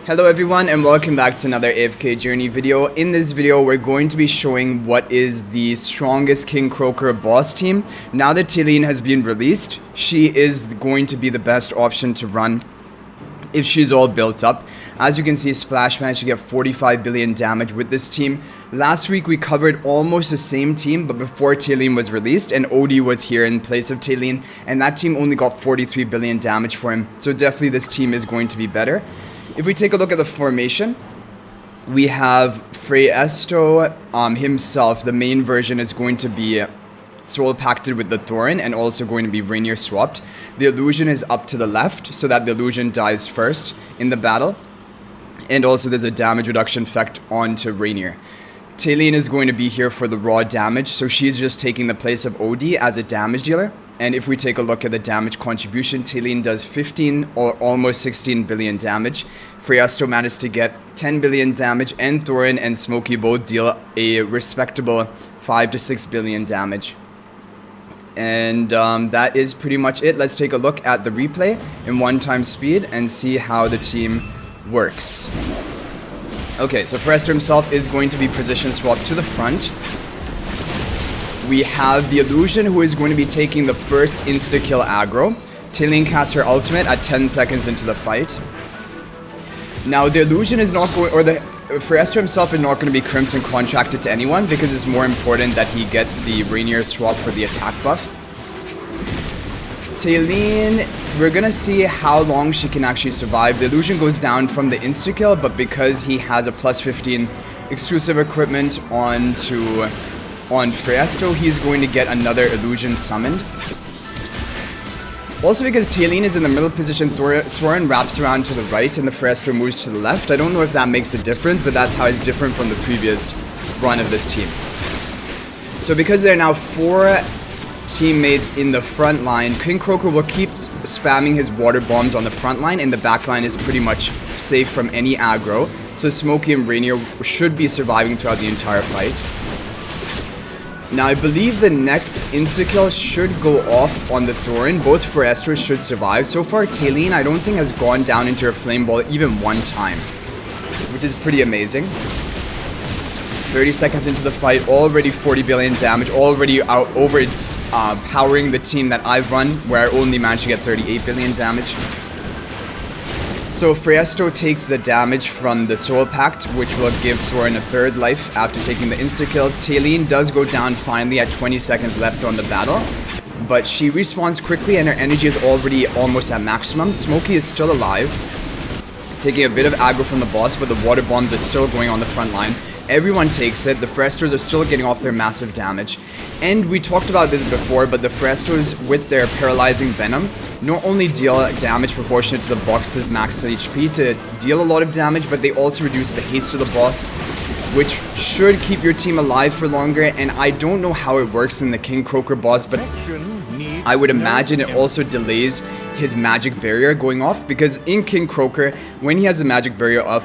Hello everyone and welcome back to another AFK journey video. In this video we're going to be showing what is the strongest King Croaker boss team. Now that Taen has been released, she is going to be the best option to run if she's all built up. As you can see, Splash managed to get 45 billion damage with this team. Last week we covered almost the same team, but before Taen was released, and Odie was here in place of Taen, and that team only got 43 billion damage for him. So definitely this team is going to be better. If we take a look at the formation, we have Freesto himself. The main version is going to be soul pacted with the Thorin and also going to be Rainier swapped. The illusion is up to the left so that the illusion dies first in the battle. And also there's a damage reduction effect onto Rainier. Taen is going to be here for the raw damage, so she's just taking the place of Odie as a damage dealer. And if we take a look at the damage contribution, Taen does 15 or almost 16 billion damage. Freesto managed to get 10 billion damage, and Thorin and Smokey both deal a respectable 5 to 6 billion damage. And that is pretty much it. Let's take a look at the replay in 1x speed and see how the team works. Okay, so Freesto himself is going to be position swapped to the front. We have the illusion who is going to be taking the first insta-kill aggro. Taen casts her ultimate at 10 seconds into the fight. Now the illusion is not going, or the Freesto himself is not going to be Crimson contracted to anyone because it's more important that he gets the Rainier swap for the attack buff. Taen, we're going to see how long she can actually survive. The illusion goes down from the insta-kill, but because he has a plus 15 exclusive equipment on Freesto, he's going to get another illusion summoned. Also because Taen is in the middle position, Thorin wraps around to the right and the Freesto moves to the left. I don't know if that makes a difference, but that's how it's different from the previous run of this team. So because there are now 4 teammates in the front line, King Croaker will keep spamming his water bombs on the front line, and the back line is pretty much safe from any aggro. So Smokey and Rainier should be surviving throughout the entire fight. Now I believe the next insta-kill should go off on the Thorin. Both Freestos should survive. So far Taen I don't think has gone down into her flame ball even one time, which is pretty amazing. 30 seconds into the fight, already 40 billion damage, already powering the team that I've run, where I only managed to get 38 billion damage. So Freesto takes the damage from the Soul Pact, which will give Thorin a 3rd life after taking the insta-kills. Taen does go down finally at 20 seconds left on the battle, but she respawns quickly and her energy is already almost at maximum. Smokey is still alive, taking a bit of aggro from the boss, but the water bombs are still going on the front line. Everyone takes it. The Freestos are still getting off their massive damage. And we talked about this before, but the Freestos with their paralyzing venom not only deal damage proportionate to the box's max HP to deal a lot of damage, but they also reduce the haste of the boss, which should keep your team alive for longer. And I don't know how it works in the King Croaker boss, but I would imagine it also delays his magic barrier going off, because in King Croaker, when he has the magic barrier up,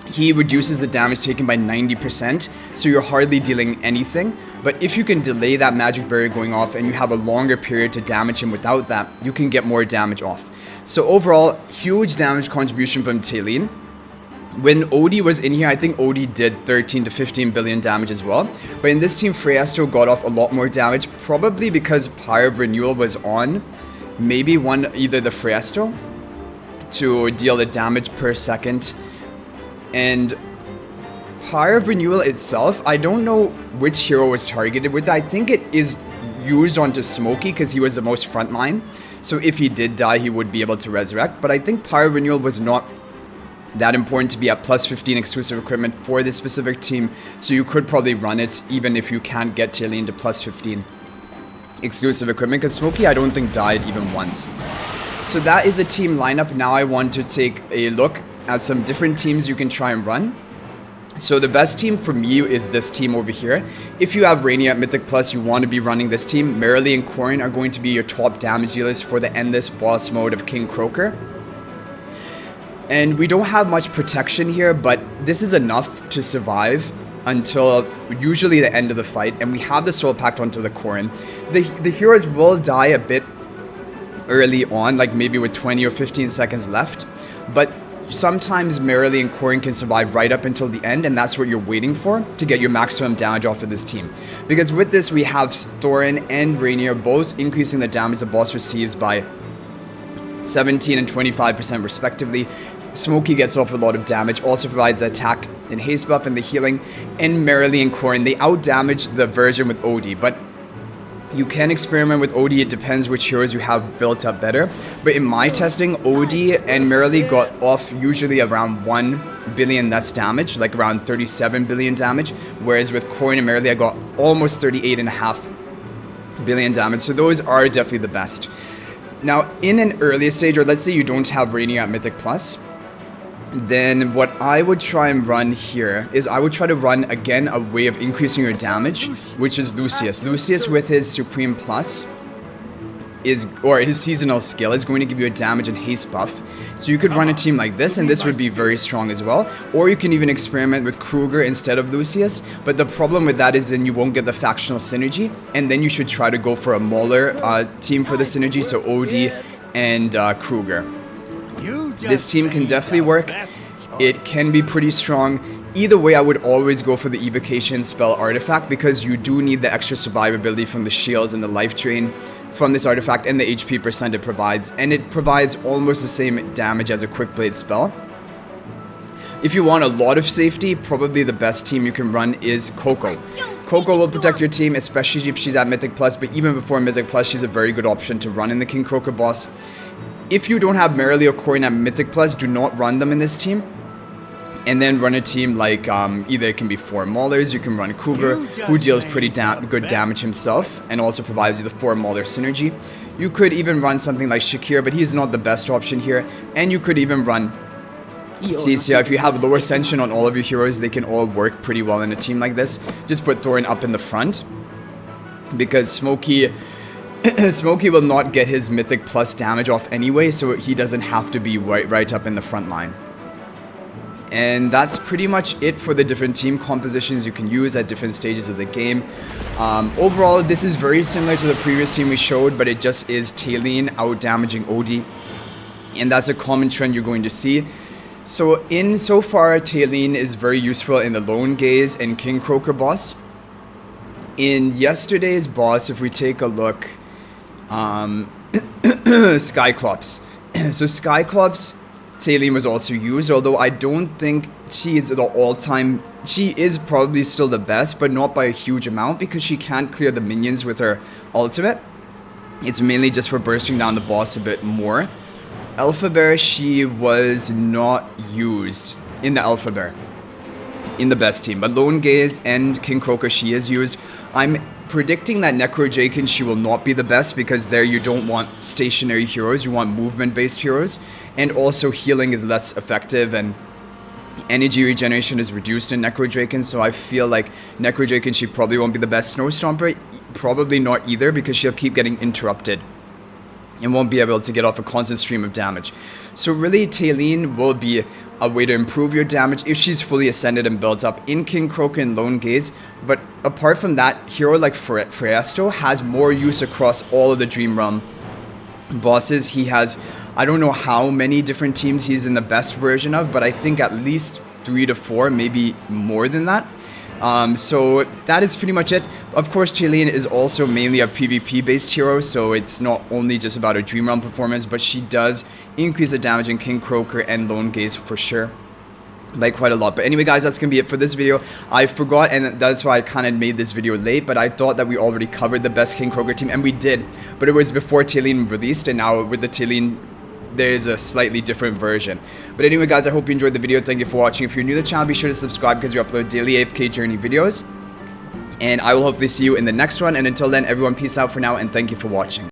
he reduces the damage taken by 90%, so you're hardly dealing anything. But if you can delay that magic barrier going off and you have a longer period to damage him without that, you can get more damage off. So overall, huge damage contribution from Taen. When Odie was in here, I think Odie did 13 to 15 billion damage as well. But in this team, Freesto got off a lot more damage, probably because Pyre of Renewal was on. Maybe either the Freesto to deal the damage per second. And Pyre of Renewal itself, I don't know which hero was targeted with that. I think it is used onto Smokey because he was the most frontline. So if he did die, he would be able to resurrect. But I think Pyre of Renewal was not that important to be at plus 15 exclusive equipment for this specific team. So you could probably run it even if you can't get Taen to plus 15 exclusive equipment, because Smokey I don't think died even once. So that is a team lineup. Now I want to take a look at some different teams you can try and run. So the best team for me is this team over here. If you have Rainier at Mythic Plus, you want to be running this team. Merrily and Corin are going to be your top damage dealers for the endless boss mode of King Croaker. And we don't have much protection here, but this is enough to survive until usually the end of the fight. And we have the Soul Pact onto the Corin. The heroes will die a bit early on, like maybe with 20 or 15 seconds left. But sometimes Merrily and Corrin can survive right up until the end, and that's what you're waiting for to get your maximum damage off of this team. Because with this, we have Thorin and Rainier both increasing the damage the boss receives by 17 and 25% respectively. Smokey gets off a lot of damage, also provides the attack and haste buff and the healing. And Merrily and Corrin, they out-damage the version with Odie, but you can experiment with Odie. It depends which heroes you have built up better. But in my testing, Odie and Merrily got off usually around 1 billion less damage, like around 37 billion damage. Whereas with Corrin and Merrily, I got almost 38.5 billion damage. So those are definitely the best. Now, in an earlier stage, or let's say you don't have Rainier at Mythic Plus, then what I would try and run here is I would try to run again a way of increasing your damage, which is Lucius. Lucius with his Supreme Plus or his seasonal skill is going to give you a damage and haste buff. So you could run a team like this, and this would be very strong as well. Or you can even experiment with Croaker instead of Lucius, but the problem with that is then you won't get the factional synergy, and then you should try to go for a Mauler team for the synergy, so Odie and Croaker. This team can definitely work. It can be pretty strong. Either way, I would always go for the Evocation spell artifact, because you do need the extra survivability from the shields and the life drain from this artifact and the HP percent it provides, and it provides almost the same damage as a quick blade spell. If you want a lot of safety, probably the best team you can run is Coco. Coco will protect your team, especially if she's at Mythic Plus, but even before Mythic Plus, she's a very good option to run in the King Croaker boss. If you don't have Merrily or Corrin at Mythic Plus, do not run them in this team. And then run a team like, either it can be 4 Maulers, you can run Cougar, who deals pretty good damage himself, and also provides you the 4 Mauler synergy. You could even run something like Shakir, but he's not the best option here. And you could even run Cecia. If you have low Ascension on all of your heroes, they can all work pretty well in a team like this. Just put Thorin up in the front, because Smokey will not get his Mythic Plus damage off anyway, so he doesn't have to be right up in the front line. And that's pretty much it for the different team compositions you can use at different stages of the game. Overall, this is very similar to the previous team we showed, but it just is Talene out-damaging Odie. And that's a common trend you're going to see. So far, Talene is very useful in the Lone Gaze and King Croaker boss. In yesterday's boss, if we take a look, Skyclops. So Skyclops, Talene was also used, although I don't think she is the all-time... She is probably still the best, but not by a huge amount, because she can't clear the minions with her ultimate. It's mainly just for bursting down the boss a bit more. Alpha Bear, she was not used in the Alpha Bear, in the best team. But Lone Gaze and King Croaker, she is used. I'm predicting that Necrojaken, she will not be the best, because there you don't want stationary heroes, you want movement-based heroes. And also healing is less effective, and energy regeneration is reduced in Necrojaken, so I feel like Necrojaken, she probably won't be the best. Snow Stomper, probably not either, because she'll keep getting interrupted and won't be able to get off a constant stream of damage. So really, Talene will be a way to improve your damage if she's fully ascended and built up in King Croaker and Lone Gaze. But apart from that, hero like Freesto has more use across all of the Dream Realm bosses. He has, I don't know how many different teams he's in the best version of, but I think at least 3 to 4, maybe more than that. So that is pretty much it. Of course, Talene is also mainly a PvP based hero, so it's not only just about her Dream Realm performance, but she does increase the damage in King Croaker and Lone Gaze for sure, by quite a lot. But anyway, guys, that's gonna be it for this video. I forgot, and that's why I kind of made this video late, but I thought that we already covered the best King Croaker team, and we did, but it was before Talene released, and now with the Talene, there is a slightly different version. But anyway, guys, I hope you enjoyed the video. Thank you for watching. If you're new to the channel, be sure to subscribe, because we upload daily AFK journey videos. And I will hopefully see you in the next one. And until then, everyone, peace out for now, and thank you for watching.